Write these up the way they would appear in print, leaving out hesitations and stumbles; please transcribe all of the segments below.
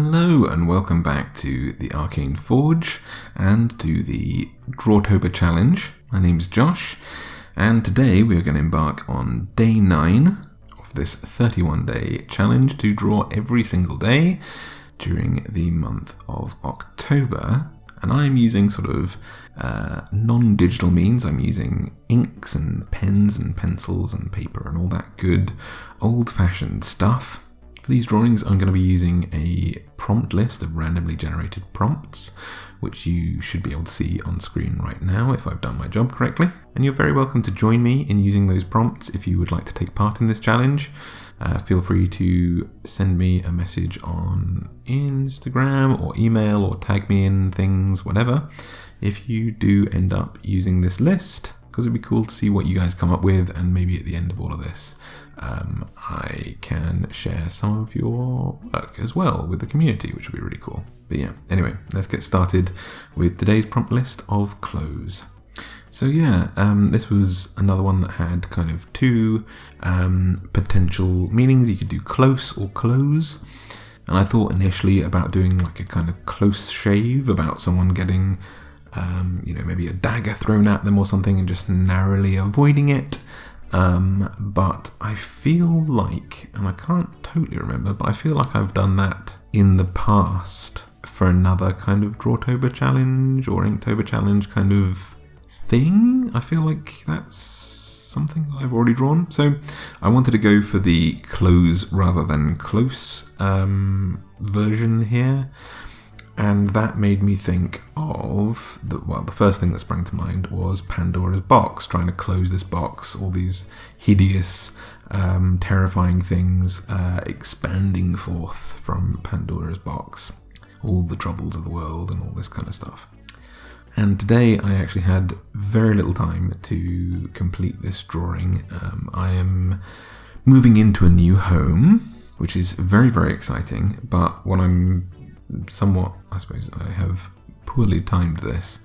Hello and welcome back to the Arcane Forge and to the Drawtober challenge. My name's Josh and today we are going to embark on day 9 of this 31-day challenge to draw every single day during the month of October. And I'm using sort of non-digital means. I'm using inks and pens and pencils and paper and all that good old-fashioned stuff. For these drawings, I'm going to be using a prompt list of randomly generated prompts, which you should be able to see on screen right now if I've done my job correctly. And you're very welcome to join me in using those prompts if you would like to take part in this challenge. Feel free to send me a message on Instagram or email or tag me in things, whatever, if you do end up using this list, because it'd be cool to see what you guys come up with, and maybe at the end of all of this I can share some of your work as well with the community, which would be really cool. But yeah, anyway, let's get started with today's prompt list of clothes. So yeah, this was another one that had kind of two potential meanings. You could do close or close. And I thought initially about doing like a kind of close shave, about someone getting, maybe a dagger thrown at them or something and just narrowly avoiding it. But I feel like, and I can't totally remember, but I feel like I've done that in the past for another kind of Drawtober challenge or Inktober challenge kind of thing. I feel like that's something that I've already drawn. So I wanted to go for the close rather than close version here. And that made me think of, the first thing that sprang to mind was Pandora's box, trying to close this box, all these hideous, terrifying things expanding forth from Pandora's box, all the troubles of the world and all this kind of stuff. And today I actually had very little time to complete this drawing. I am moving into a new home, which is very, very exciting, but what I'm somewhat, I suppose I have poorly timed this,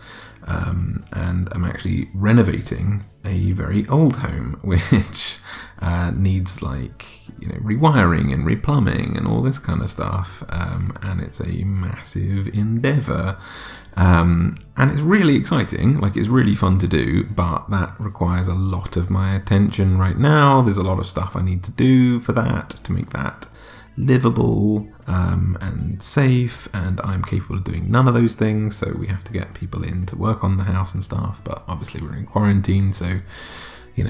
and I'm actually renovating a very old home which needs rewiring and replumbing and all this kind of stuff, and it's a massive endeavour, and it's really exciting, it's really fun to do, but that requires a lot of my attention right now. There's a lot of stuff I need to do for that to make that livable and safe, and I'm capable of doing none of those things, so we have to get people in to work on the house and stuff, but obviously we're in quarantine, so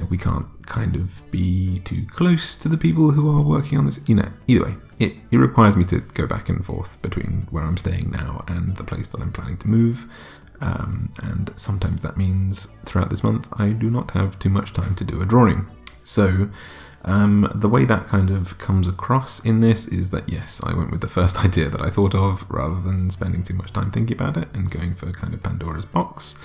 we can't kind of be too close to the people who are working on this. Either way, it requires me to go back and forth between where I'm staying now and the place that I'm planning to move, and sometimes that means throughout this month I do not have too much time to do a drawing. So the way that kind of comes across in this is that, yes, I went with the first idea that I thought of rather than spending too much time thinking about it and going for kind of Pandora's box.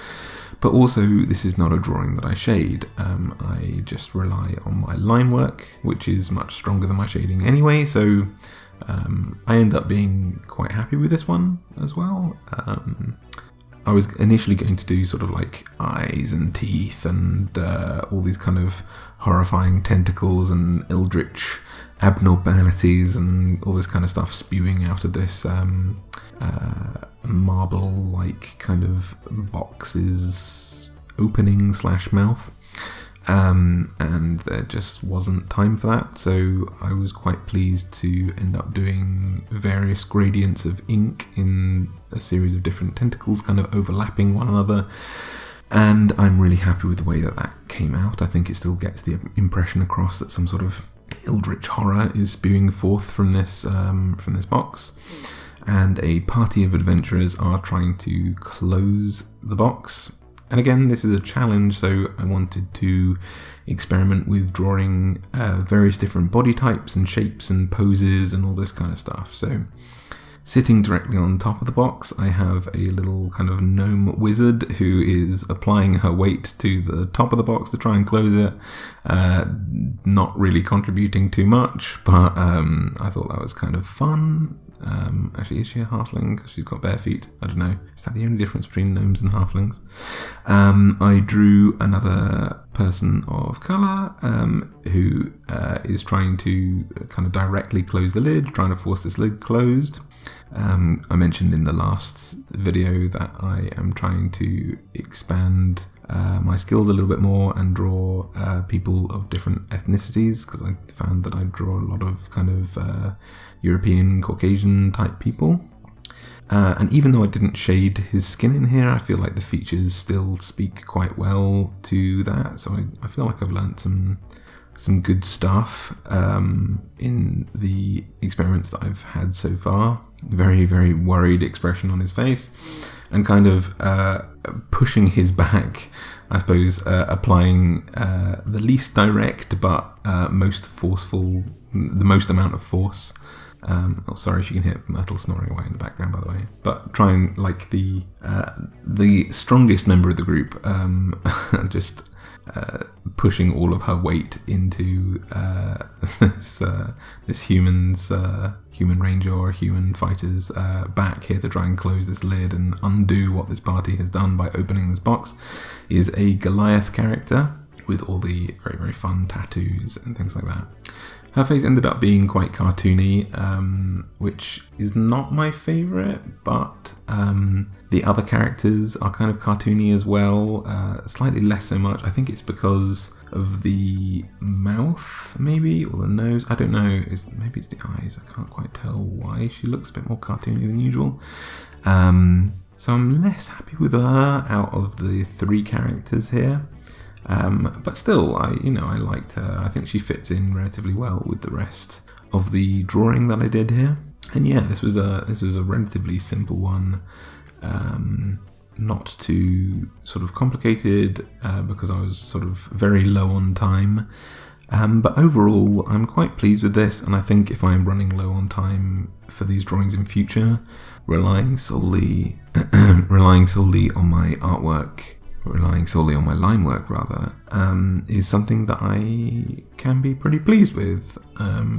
But also, this is not a drawing that I shade. I just rely on my line work, which is much stronger than my shading anyway, so I end up being quite happy with this one as well. I was initially going to do sort of like eyes and teeth and all these kind of horrifying tentacles and eldritch abnormalities and all this kind of stuff spewing out of this marble-like kind of box's opening / mouth. And there just wasn't time for that, so I was quite pleased to end up doing various gradients of ink in a series of different tentacles kind of overlapping one another, and I'm really happy with the way that came out. I think it still gets the impression across that some sort of eldritch horror is spewing forth from this box, and a party of adventurers are trying to close the box. And again, this is a challenge, so I wanted to experiment with drawing various different body types and shapes and poses and all this kind of stuff. So, sitting directly on top of the box, I have a little kind of gnome wizard who is applying her weight to the top of the box to try and close it. Not really contributing too much, but I thought that was kind of fun. Actually, is she a halfling? Because she's got bare feet. I don't know. Is that the only difference between gnomes and halflings? I drew another person of colour who is trying to kind of directly close the lid, trying to force this lid closed. I mentioned in the last video that I am trying to expand my skills a little bit more and draw people of different ethnicities, because I found that I draw a lot of kind of European, Caucasian type people. And even though I didn't shade his skin in here, I feel like the features still speak quite well to that. So I feel like I've learnt some good stuff in the experiments that I've had so far. Very, very worried expression on his face, and kind of pushing his back, I suppose, applying the least direct but most forceful, the most amount of force. Oh, sorry if you can hear Myrtle snoring away in the background, by the way. But trying, like, the strongest member of the group, just pushing all of her weight into this human ranger or human fighter's back here to try and close this lid and undo what this party has done by opening this box, is a Goliath character with all the very, very fun tattoos and things like that. Her face ended up being quite cartoony, which is not my favourite, but the other characters are kind of cartoony as well, slightly less so much. I think it's because of the mouth, maybe, or the nose. I don't know. Maybe it's the eyes. I can't quite tell why she looks a bit more cartoony than usual. So I'm less happy with her out of the three characters here. But still, I liked her. I think she fits in relatively well with the rest of the drawing that I did here. And yeah, this was a relatively simple one, not too sort of complicated, because I was sort of very low on time. But overall, I'm quite pleased with this, and I think if I'm running low on time for these drawings in future, relying solely on my artwork, relying solely on my line work rather, is something that I can be pretty pleased with,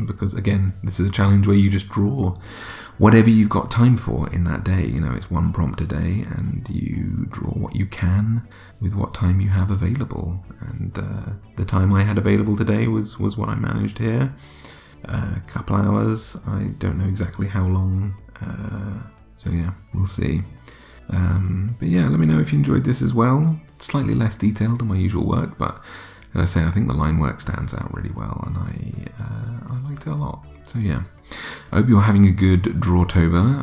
because again, this is a challenge where you just draw whatever you've got time for in that day. It's one prompt a day, and you draw what you can with what time you have available, and the time I had available today was what I managed here. A couple hours, I don't know exactly how long, so yeah, we'll see. But yeah, let me know if you enjoyed this as well. It's slightly less detailed than my usual work, but as I say, I think the line work stands out really well, and I liked it a lot. So yeah, I hope you're having a good Drawtober. I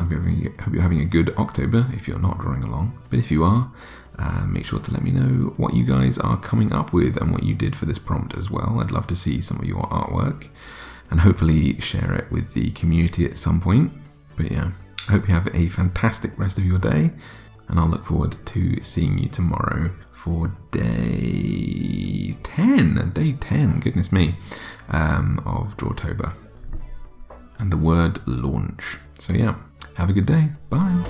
hope you're having a good October if you're not drawing along. But if you are, make sure to let me know what you guys are coming up with and what you did for this prompt as well. I'd love to see some of your artwork and hopefully share it with the community at some point. But yeah, I hope you have a fantastic rest of your day, and I'll look forward to seeing you tomorrow for day 10, goodness me, of Drawtober, and the word launch. So yeah, have a good day, bye.